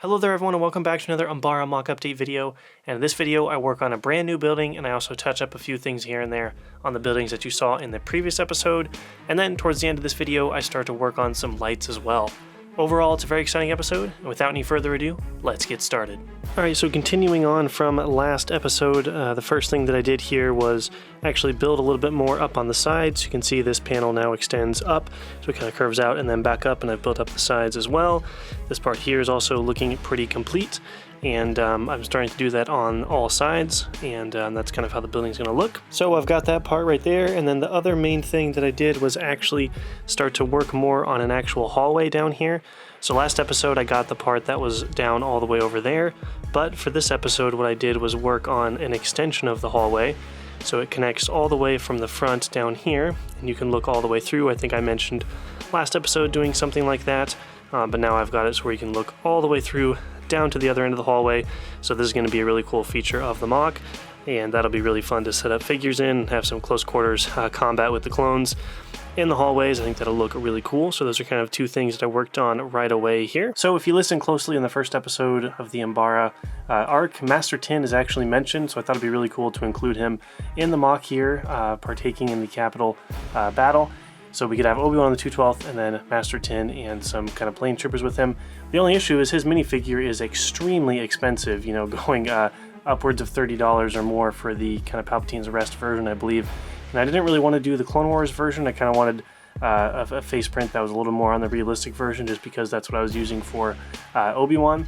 Hello there everyone and welcome back to another Umbara MOC update video. And in this video I work on a brand new building and I also touch up a few things here and there on the buildings that you saw in the previous episode. And then towards the end of this video I start to work on some lights as well. Overall, it's a very exciting episode, and without any further ado, let's get started. Alright, so continuing on from last episode, the first thing that I did here was actually build a little bit more up on the sides. You can see this panel now extends up, so it kind of curves out and then back up, and I've built up the sides as well. This part here is also looking pretty complete, and I'm starting to do that on all sides, and that's kind of how the building's going to look. So I've got that part right there, and then the other main thing that I did was actually start to work more on an actual hallway down here. So last episode I got the part that was down all the way over there, but for this episode what I did was work on an extension of the hallway. So it connects all the way from the front down here, and you can look all the way through. I think I mentioned last episode doing something like that, but now I've got it so where you can look all the way through down to the other end of the hallway. So this is going to be a really cool feature of the MOC, and that'll be really fun to set up figures in and have some close quarters combat with the clones in the hallways. I think that'll look really cool. So those are kind of two things that I worked on right away here. So if you listen closely in the first episode of the Umbara arc, Master Tin is actually mentioned, so I thought it'd be really cool to include him in the MOC here, partaking in the capital battle. So we could have Obi-Wan on the 212th and then Master Tin and some kind of plane troopers with him. The only issue is his minifigure is extremely expensive, you know, going upwards of $30 or more for the kind of Palpatine's Arrest version, I believe. And I didn't really want to do the Clone Wars version. I kind of wanted a face print that was a little more on the realistic version, just because that's what I was using for Obi-Wan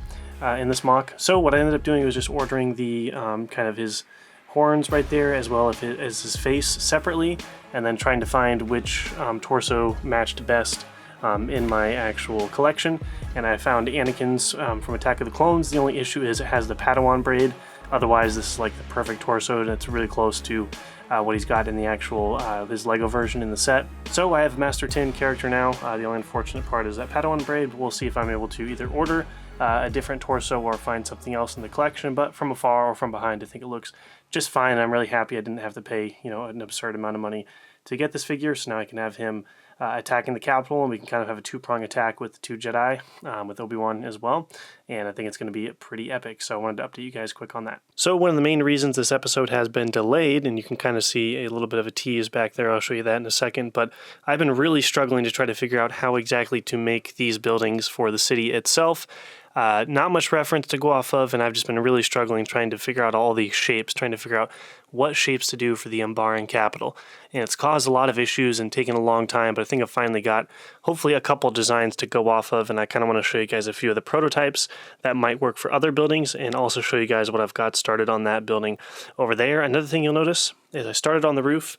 in this MOC. So what I ended up doing was just ordering the kind of his horns right there, as well as his face separately, and then trying to find which torso matched best in my actual collection. And I found Anakin's from Attack of the Clones. The only issue is it has the Padawan braid. Otherwise, this is like the perfect torso, and it's really close to what he's got in the actual his Lego version in the set. So I have Master Tin character now. The only unfortunate part is that Padawan braid. We'll see if I'm able to either order a different torso or find something else in the collection, but from afar or from behind I think it looks just fine. I'm really happy I didn't have to pay, you know, an absurd amount of money to get this figure, so now I can have him attacking the capital, and we can kind of have a two-prong attack with the two Jedi, with Obi-Wan as well, and I think it's going to be pretty epic, so I wanted to update you guys quick on that. So one of the main reasons this episode has been delayed, and you can kind of see a little bit of a tease back there, I'll show you that in a second, but I've been really struggling to try to figure out how exactly to make these buildings for the city itself. Not much reference to go off of, and I've just been really struggling trying to figure out all these shapes, trying to figure out what shapes to do for the Umbaran capital. And it's caused a lot of issues and taken a long time, but I think I've finally got hopefully a couple designs to go off of, and I kind of want to show you guys a few of the prototypes that might work for other buildings, and also show you guys what I've got started on that building over there. Another thing you'll notice is I started on the roof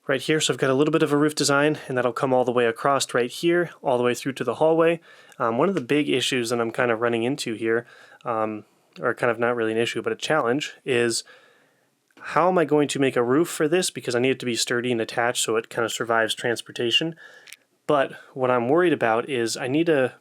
right here, so I've got a little bit of a roof design, and that'll come all the way across right here, all the way through to the hallway. One of the big issues that I'm kind of running into here, or kind of not really an issue, but a challenge, is how am I going to make a roof for this, because I need it to be sturdy and attached so it kind of survives transportation. But what I'm worried about is I need a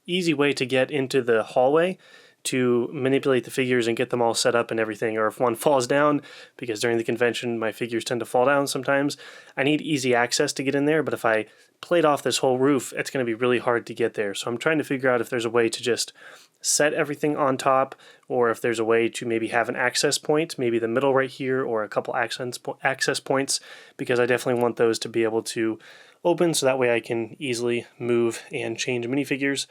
easy way to get into the hallway to manipulate the figures and get them all set up and everything, or if one falls down, because during the convention my figures tend to fall down sometimes, I need easy access to get in there, but if I plate off this whole roof, it's going to be really hard to get there. So I'm trying to figure out if there's a way to just set everything on top, or if there's a way to maybe have an access point, maybe the middle right here, or a couple access points, because I definitely want those to be able to open, so that way I can easily move and change minifigures,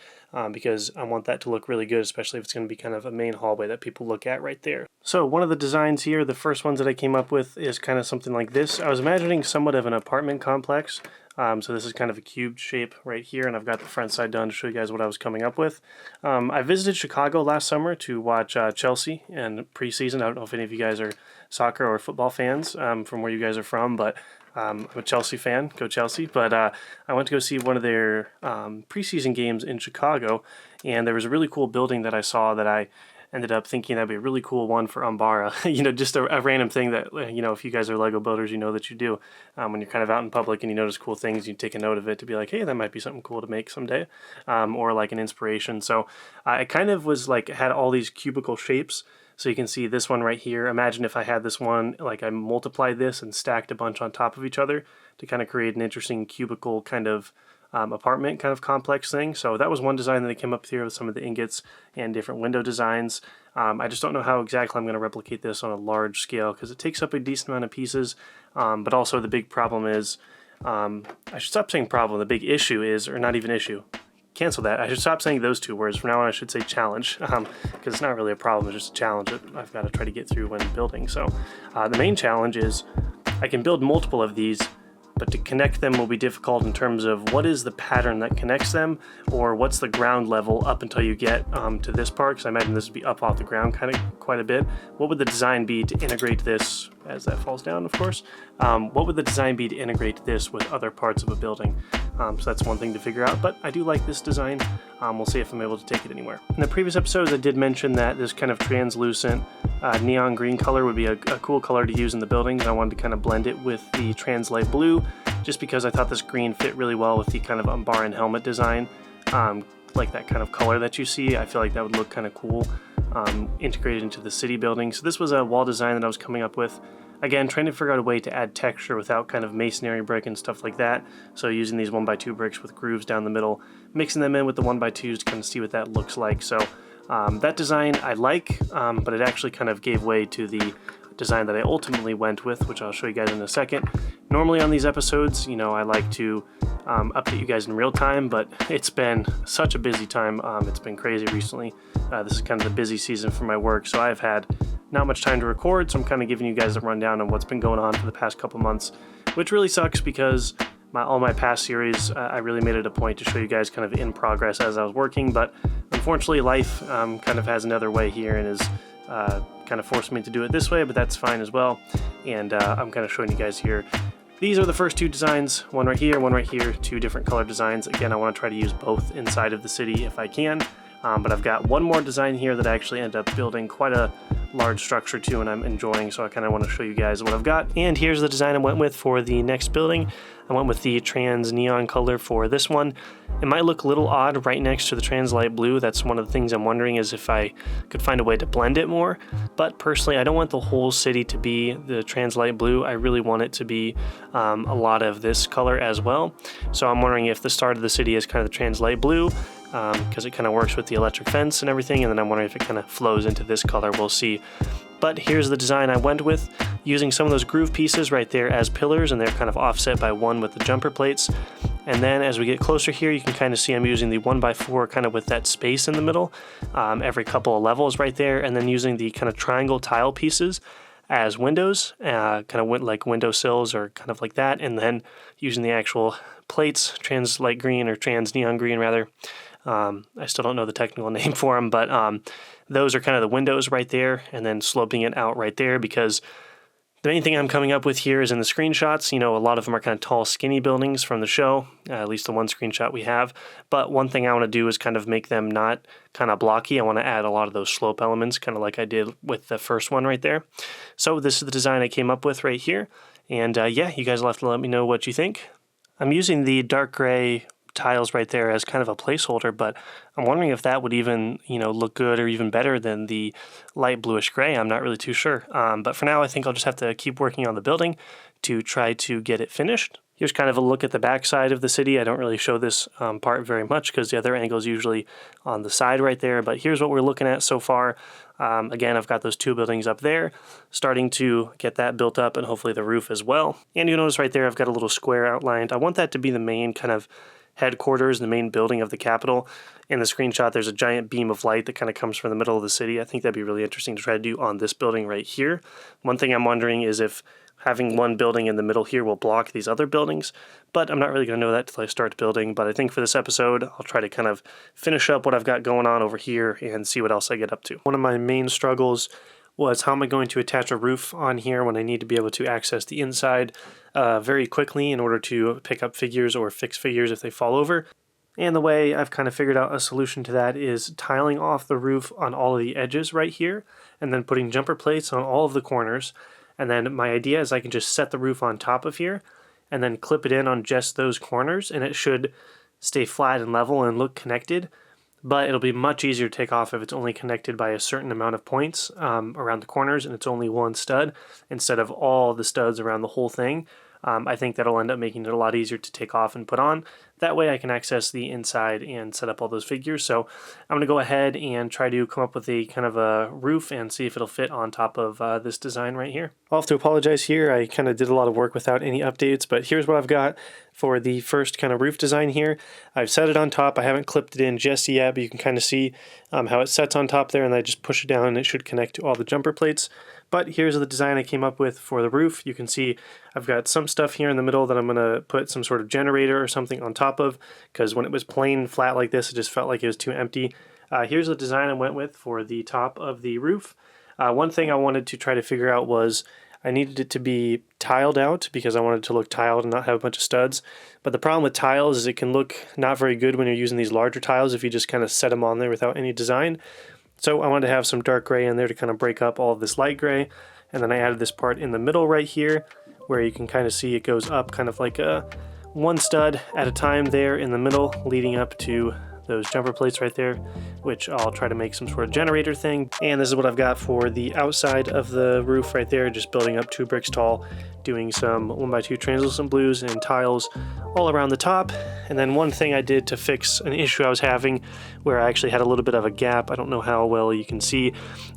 because I want that to look really good, especially if it's going to be kind of a main hallway that people look at right there. So one of the designs here, the first ones that I came up with, is kind of something like this. I was imagining somewhat of an apartment complex. So this is kind of a cubed shape right here, and I've got the front side done to show you guys what I was coming up with. I visited Chicago last summer to watch Chelsea and preseason. I don't know if any of you guys are soccer or football fans from where you guys are from, but I'm a Chelsea fan. Go Chelsea. But I went to go see one of their preseason games in Chicago, and there was a really cool building that I saw that I ended up thinking that'd be a really cool one for Umbara. You know, just a random thing that, you know, if you guys are Lego builders, you know that you do. When you're kind of out in public and you notice cool things, you take a note of it to be like, hey, that might be something cool to make someday, or like an inspiration. So I kind of was like, had all these cubicle shapes. So you can see this one right here. Imagine if I had this one, like I multiplied this and stacked a bunch on top of each other to kind of create an interesting cubicle kind of apartment kind of complex thing. So that was one design that came up here with some of the ingots and different window designs. I just don't know how exactly I'm going to replicate this on a large scale because it takes up a decent amount of pieces, but also the big problem is, I should stop saying problem, the big issue is, or not even issue, cancel that. I should stop saying those two words. From now on I should say challenge, because it's not really a problem, it's just a challenge that I've got to try to get through when building. So the main challenge is I can build multiple of these, but to connect them will be difficult in terms of what is the pattern that connects them, or what's the ground level up until you get to this part, because I imagine this would be up off the ground kind of quite a bit. What would the design be to integrate this, as that falls down of course, what would the design be to integrate this with other parts of a building? So that's one thing to figure out, but I do like this design. We'll see if I'm able to take it anywhere. In the previous episodes I did mention that this kind of translucent neon green color would be a cool color to use in the buildings, and I wanted to kind of blend it with the trans light blue, just because I thought this green fit really well with the kind of Umbara helmet design. Like that kind of color that you see, I feel like that would look kind of cool integrated into the city building. So this was a wall design that I was coming up with. Again, trying to figure out a way to add texture without kind of masonry brick and stuff like that. So using these 1x2 bricks with grooves down the middle, mixing them in with the 1x2s to kind of see what that looks like. So that design I like, but it actually kind of gave way to the design that I ultimately went with, which I'll show you guys in a second. Normally on these episodes, you know, I like to update you guys in real time, but it's been such a busy time. It's been crazy recently. This is kind of the busy season for my work, so I've had not much time to record, so I'm kind of giving you guys a rundown on what's been going on for the past couple months, which really sucks because all my past series, I really made it a point to show you guys kind of in progress as I was working, but unfortunately life kind of has another way here and is kind of forced me to do it this way, but that's fine as well. And I'm kind of showing you guys here. These are the first two designs, one right here, two different color designs. Again, I want to try to use both inside of the city if I can, but I've got one more design here that I actually end up building quite a large structure to, and I'm enjoying, so I kind of want to show you guys what I've got. And here's the design I went with for the next building. I went with the trans neon color for this one. It might look a little odd right next to the trans light blue. That's one of the things I'm wondering, is if I could find a way to blend it more. But personally, I don't want the whole city to be the trans light blue. I really want it to be a lot of this color as well. So I'm wondering if the start of the city is kind of the trans light blue, because it kind of works with the electric fence and everything, and then I'm wondering if it kind of flows into this color. We'll see. But here's the design I went with, using some of those groove pieces right there as pillars, and they're kind of offset by one with the jumper plates. And then as we get closer here, you can kind of see I'm using the 1x4 kind of with that space in the middle, every couple of levels right there, and then using the kind of triangle tile pieces as windows, kind of like window sills or kind of like that, and then using the actual plates, trans light green or trans neon green rather. I still don't know the technical name for them, but those are kind of the windows right there, and then sloping it out right there, because the main thing I'm coming up with here is in the screenshots. You know, a lot of them are kind of tall, skinny buildings from the show, at least the one screenshot we have. But one thing I want to do is kind of make them not kind of blocky. I want to add a lot of those slope elements, kind of like I did with the first one right there. So this is the design I came up with right here. And yeah, you guys will have to let me know what you think. I'm using the dark gray tiles right there as kind of a placeholder, but I'm wondering if that would even, you know, look good or even better than the light bluish gray. I'm not really too sure. But for now, I think I'll just have to keep working on the building to try to get it finished. Here's kind of a look at the back side of the city. I don't really show this part very much because the other angle is usually on the side right there, but here's what we're looking at so far. Again, I've got those two buildings up there, starting to get that built up, and hopefully the roof as well. And you notice right there, I've got a little square outlined. I want that to be the main kind of headquarters, the main building of the Capitol. In the screenshot, there's a giant beam of light that kind of comes from the middle of the city. I think that'd be really interesting to try to do on this building right here. One thing I'm wondering is if having one building in the middle here will block these other buildings, but I'm not really going to know that till I start building. But I think for this episode, I'll try to kind of finish up what I've got going on over here and see what else I get up to. One of my main struggles was how am I going to attach a roof on here when I need to be able to access the inside very quickly in order to pick up figures or fix figures if they fall over. And the way I've kind of figured out a solution to that is tiling off the roof on all of the edges right here, and then putting jumper plates on all of the corners. And then my idea is I can just set the roof on top of here and then clip it in on just those corners, and it should stay flat and level and look connected. But it'll be much easier to take off if it's only connected by a certain amount of points around the corners, and it's only one stud instead of all the studs around the whole thing. I think that'll end up making it a lot easier to take off and put on. That way I can access the inside and set up all those figures. So I'm going to go ahead and try to come up with a kind of a roof and see if it'll fit on top of this design right here. I'll have to apologize here. I kind of did a lot of work without any updates, but here's what I've got for the first kind of roof design here. I've set it on top. I haven't clipped it in just yet, but you can kind of see how it sets on top there, and I just push it down and it should connect to all the jumper plates. But here's the design I came up with for the roof. You can see I've got some stuff here in the middle that I'm going to put some sort of generator or something on top of, because when it was plain flat like this, it just felt like it was too empty. Here's the design I went with for the top of the roof. One thing I wanted to try to figure out was I needed it to be tiled out because I wanted it to look tiled and not have a bunch of studs. But the problem with tiles is it can look not very good when you're using these larger tiles if you just kind of set them on there without any design. So I wanted to have some dark gray in there to kind of break up all of this light gray. And then I added this part in the middle right here where you can kind of see it goes up kind of like a one stud at a time there in the middle, leading up to those jumper plates right there, which I'll try to make some sort of generator thing. And this is what I've got for the outside of the roof right there, just building up 2 bricks tall, doing some 1x2 translucent blues and tiles all around the top. And then one thing I did to fix an issue I was having where I actually had a little bit of a gap, I don't know how well you can see,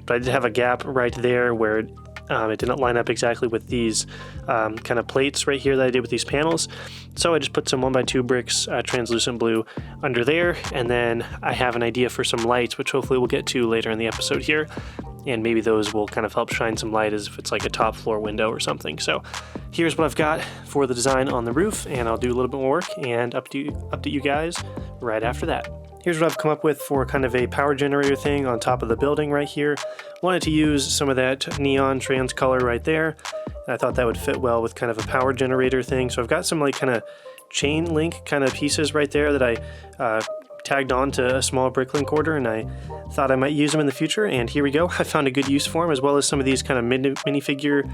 but I did have a gap right there where it didn't line up exactly with these kind of plates right here that I did with these panels. So I just put some 1x2 bricks, translucent blue under there, and then I have an idea for some lights, which hopefully we'll get to later in the episode here. And maybe those will kind of help shine some light as if it's like a top floor window or something. So here's what I've got for the design on the roof, and I'll do a little bit more work and update you guys right after that. Here's what I've come up with for kind of a power generator thing on top of the building right here. Wanted to use some of that neon trans color right there, and I thought that would fit well with kind of a power generator thing. So I've got some like kind of chain link kind of pieces right there that I tagged on to a small bricklink order, and I thought I might use them in the future, and here we go. I found a good use for them, as well as some of these kind of minifigure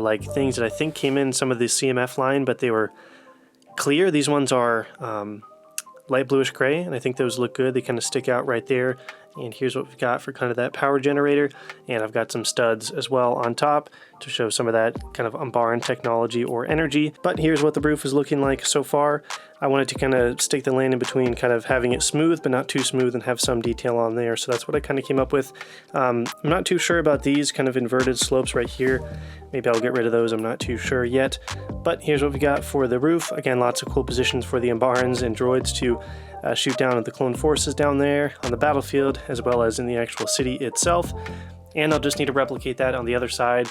like things that I think came in some of the CMF line, but they were clear. These ones are light bluish gray, and I think those look good. They kind of stick out right there. And here's what we've got for kind of that power generator, and I've got some studs as well on top to show some of that kind of Umbara technology or energy. But here's what the roof is looking like so far. I wanted to kind of stick the land in between, kind of having it smooth but not too smooth, and have some detail on there. So that's what I kind of came up with. I'm not too sure about these kind of inverted slopes right here. Maybe I'll get rid of those, I'm not too sure yet. But here's what we got for the roof. Again, lots of cool positions for the Umbarans and droids to shoot down at the clone forces down there on the battlefield, as well as in the actual city itself. And I'll just need to replicate that on the other side,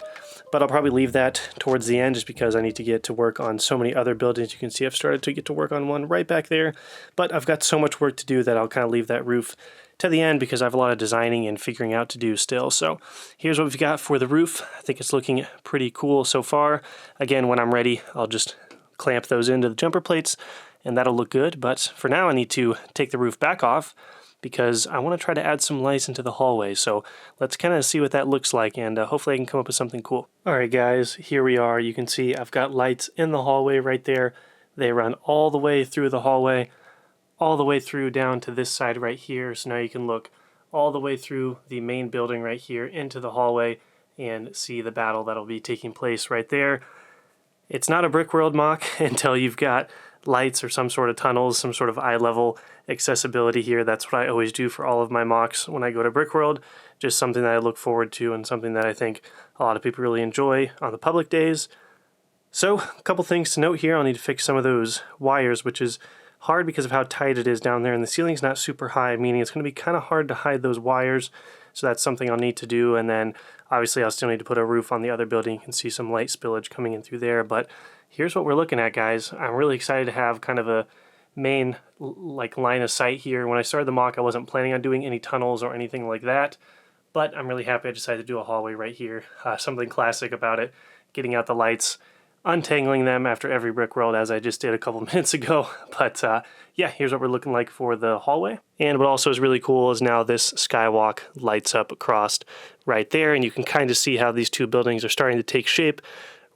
but I'll probably leave that towards the end just because I need to get to work on so many other buildings. You can see I've started to get to work on one right back there, but I've got so much work to do that I'll kind of leave that roof to the end because I have a lot of designing and figuring out to do still. So here's what we've got for the roof. I think it's looking pretty cool so far. Again, when I'm ready, I'll just clamp those into the jumper plates, and that'll look good. But for now, I need to take the roof back off because I want to try to add some lights into the hallway. So let's kind of see what that looks like, and hopefully I can come up with something cool. All right, guys, here we are. You can see I've got lights in the hallway right there. They run all the way through the hallway, all the way through down to this side right here. So now you can look all the way through the main building right here into the hallway and see the battle that'll be taking place right there. It's not a Brick World MOC until you've got lights or some sort of tunnels, some sort of eye level accessibility here. That's what I always do for all of my MOCs when I go to Brick World. Just something that I look forward to and something that I think a lot of people really enjoy on the public days. So a couple things to note here. I'll need to fix some of those wires, which is hard because of how tight it is down there, and the ceiling's not super high, meaning it's going to be kind of hard to hide those wires. So that's something I'll need to do, and then obviously I'll still need to put a roof on the other building. You can see some light spillage coming in through there, but here's what we're looking at, guys. I'm really excited to have kind of a main like line of sight here. When I started the MOC, I wasn't planning on doing any tunnels or anything like that, but I'm really happy I decided to do a hallway right here. Something classic about it, getting out the lights, untangling them after every Brick World, as I just did a couple minutes ago. But yeah, here's what we're looking like for the hallway. And what also is really cool is now this skywalk lights up across right there, and you can kind of see how these two buildings are starting to take shape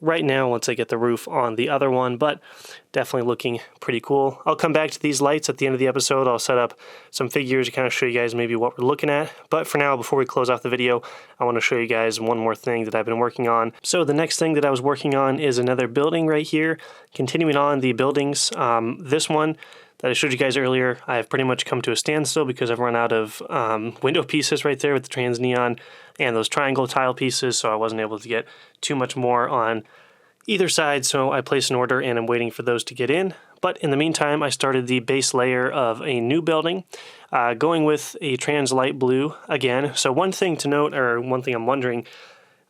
right now once I get the roof on the other one, but definitely looking pretty cool. I'll come back to these lights at the end of the episode. I'll set up some figures to kind of show you guys maybe what we're looking at. But for now, before we close off the video, I want to show you guys one more thing that I've been working on. So the next thing that I was working on is another building right here. Continuing on the buildings, this one that I showed you guys earlier, I've pretty much come to a standstill because I've run out of window pieces right there with the trans neon and those triangle tile pieces, so I wasn't able to get too much more on either side, so I placed an order and I'm waiting for those to get in. But in the meantime, I started the base layer of a new building, going with a trans light blue again. So one thing to note, or one thing I'm wondering,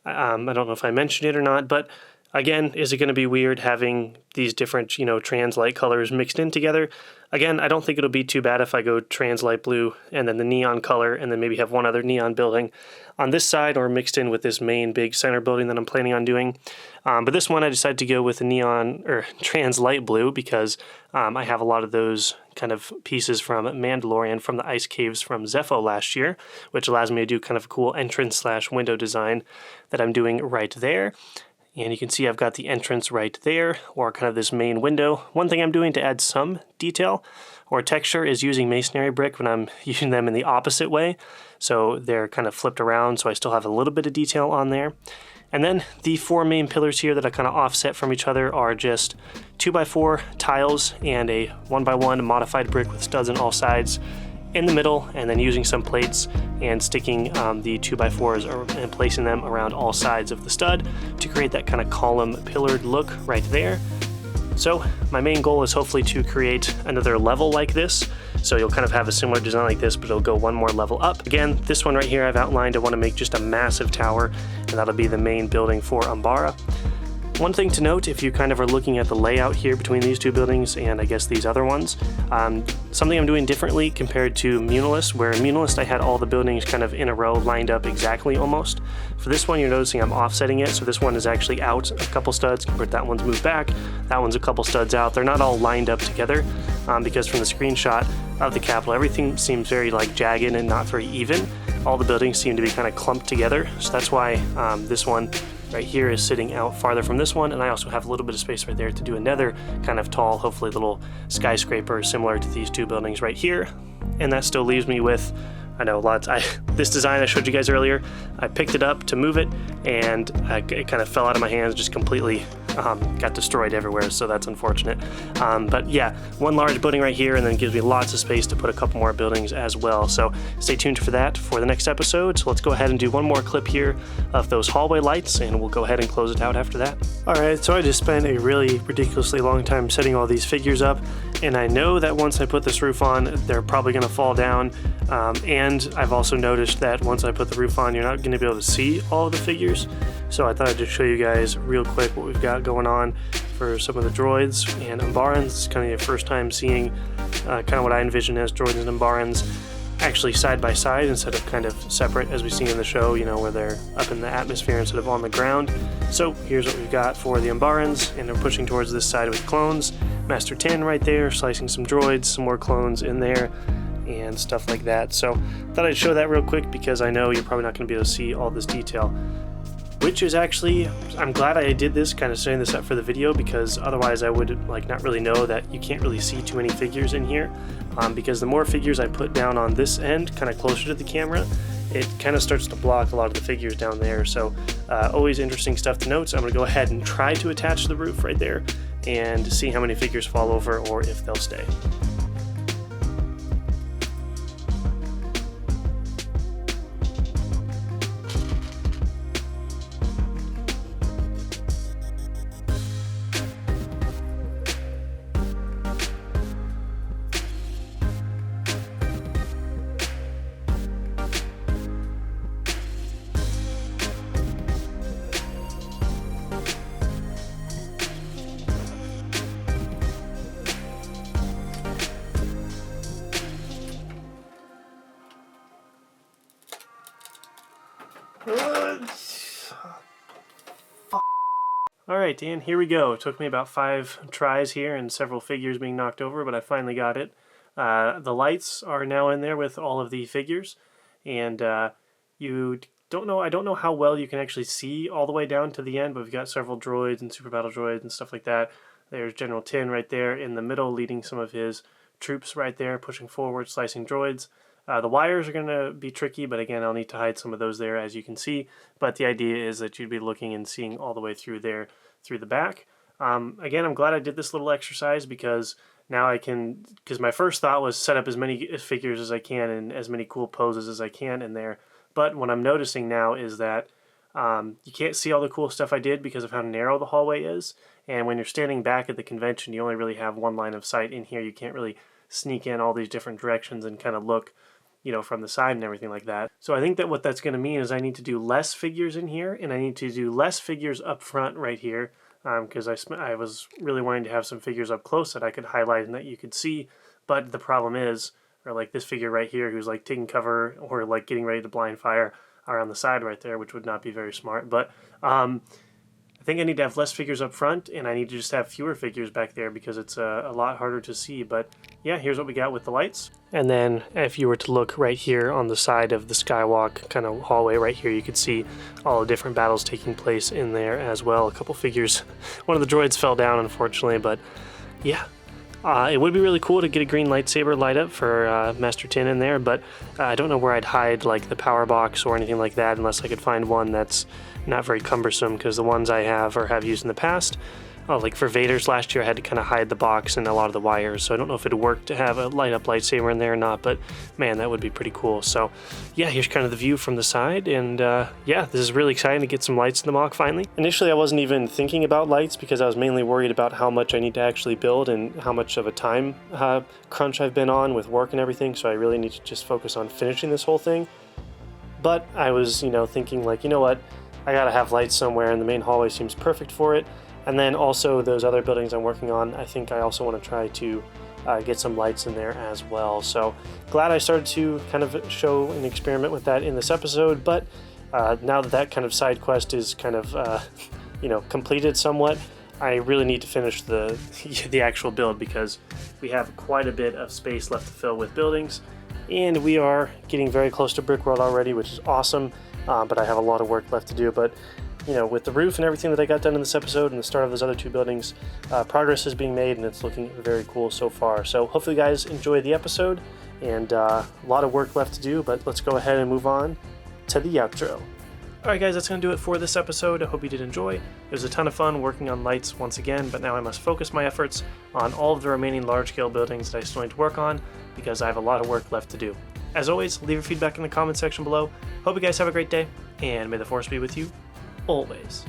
I don't know if I mentioned it or not, but again, is it going to be weird having these different, trans light colors mixed in together? Again, I don't think it'll be too bad if I go trans light blue and then the neon color and then maybe have one other neon building on this side or mixed in with this main big center building that I'm planning on doing. But this one I decided to go with the neon or trans light blue because I have a lot of those kind of pieces from Mandalorian from the ice caves from Zepho last year, which allows me to do kind of a cool entrance / window design that I'm doing right there. And you can see I've got the entrance right there, or kind of this main window. One thing I'm doing to add some detail or texture is using masonry brick when I'm using them in the opposite way. So they're kind of flipped around, so I still have a little bit of detail on there. And then the 4 main pillars here that I kind of offset from each other are just 2x4 tiles and a 1x1 modified brick with studs on all sides in the middle, and then using some plates and sticking the 2x4s and placing them around all sides of the stud to create that kind of column pillared look right there. So my main goal is hopefully to create another level like this. So you'll kind of have a similar design like this, but it'll go one more level up. Again, this one right here I've outlined, I want to make just a massive tower, and that'll be the main building for Umbara. One thing to note, if you kind of are looking at the layout here between these two buildings and I guess these other ones, something I'm doing differently compared to Munilist, where in Munilist I had all the buildings kind of in a row lined up exactly almost. For this one you're noticing I'm offsetting it, so this one is actually out a couple studs compared to that one's moved back, that one's a couple studs out. They're not all lined up together because from the screenshot of the Capitol everything seems very like jagged and not very even. All the buildings seem to be kind of clumped together, so that's why this one right here is sitting out farther from this one, and I also have a little bit of space right there to do another kind of tall, hopefully little skyscraper similar to these two buildings right here. And that still leaves me with, I know lots, this design I showed you guys earlier, I picked it up to move it, and it kind of fell out of my hands, just completely got destroyed everywhere, so that's unfortunate. But yeah, one large building right here, and then gives me lots of space to put a couple more buildings as well. So stay tuned for that for the next episode. So let's go ahead and do one more clip here of those hallway lights, and we'll go ahead and close it out after that. Alright, so I just spent a really ridiculously long time setting all these figures up, and I know that once I put this roof on, they're probably going to fall down, and I've also noticed that once I put the roof on, you're not going to be able to see all of the figures. So I thought I'd just show you guys real quick what we've got going on for some of the droids and Umbarans. It's kind of your first time seeing kind of what I envision as droids and Umbarans actually side by side instead of kind of separate as we see in the show, where they're up in the atmosphere instead of on the ground. So here's what we've got for the Umbarans, and they're pushing towards this side with clones. Master 10 right there, slicing some droids, some more clones in there, and stuff like that. So thought I'd show that real quick because I know you're probably not going to be able to see all this detail. Which is actually, I'm glad I did this, kind of setting this up for the video, because otherwise I would not really know that you can't really see too many figures in here, because the more figures I put down on this end, kind of closer to the camera, it kind of starts to block a lot of the figures down there. So always interesting stuff to note. So I'm going to go ahead and try to attach the roof right there and see how many figures fall over or if they'll stay. Alright, Dan, here we go. It took me about 5 tries here and several figures being knocked over, but I finally got it. The lights are now in there with all of the figures, and you I don't know how well you can actually see all the way down to the end, but we've got several droids and super battle droids and stuff like that. There's General Tin right there in the middle, leading some of his troops right there, pushing forward, slicing droids. The wires are going to be tricky, but again, I'll need to hide some of those there, as you can see. But the idea is that you'd be looking and seeing all the way through there, through the back. Again, I'm glad I did this little exercise, because now I can, because my first thought was set up as many figures as I can and as many cool poses as I can in there. But what I'm noticing now is that you can't see all the cool stuff I did because of how narrow the hallway is. And when you're standing back at the convention, you only really have one line of sight. In here, you can't really sneak in all these different directions and kind of look, you know, from the side and everything like that. So I think that what that's going to mean is I need to do less figures in here, and I need to do less figures up front right here, because I was really wanting to have some figures up close that I could highlight and that you could see. But the problem is, or like this figure right here who's like taking cover or like getting ready to blind fire are on the side right there, which would not be very smart. But I think I need to have less figures up front, and I need to just have fewer figures back there because it's a lot harder to see. But yeah, here's what we got with the lights. And then if you were to look right here on the side of the skywalk kind of hallway right here, you could see all the different battles taking place in there as well. A couple figures. One of the droids fell down, unfortunately, but yeah. It would be really cool to get a green lightsaber light up for Master Tin in there, but I don't know where I'd hide like the power box or anything like that unless I could find one that's not very cumbersome, because the ones I have or have used in the past, like for Vader's last year, I had to kind of hide the box and a lot of the wires, so I don't know if it'd work to have a light up lightsaber in there or not, but man, that would be pretty cool. So yeah, here's kind of the view from the side, and yeah, this is really exciting to get some lights in the MOC finally. Initially I wasn't even thinking about lights because I was mainly worried about how much I need to actually build and how much of a time crunch I've been on with work and everything, so I really need to just focus on finishing this whole thing. But I was, you know, thinking like, you know what, I gotta have lights somewhere, and the main hallway seems perfect for it. And then also those other buildings I'm working on, I think I also want to try to get some lights in there as well. So glad I started to kind of show and experiment with that in this episode, but now that that kind of side quest is kind of, you know, completed somewhat, I really need to finish the actual build, because we have quite a bit of space left to fill with buildings, and we are getting very close to Brick World already, which is awesome, but I have a lot of work left to do. But you know, with the roof and everything that I got done in this episode and the start of those other two buildings, progress is being made, and it's looking very cool so far. So hopefully you guys enjoyed the episode, and a lot of work left to do, but let's go ahead and move on to the outro. Alright guys, that's going to do it for this episode. I hope you did enjoy. It was a ton of fun working on lights once again, but now I must focus my efforts on all of the remaining large-scale buildings that I still need to work on, because I have a lot of work left to do. As always, leave your feedback in the comment section below. Hope you guys have a great day, and may the Force be with you always.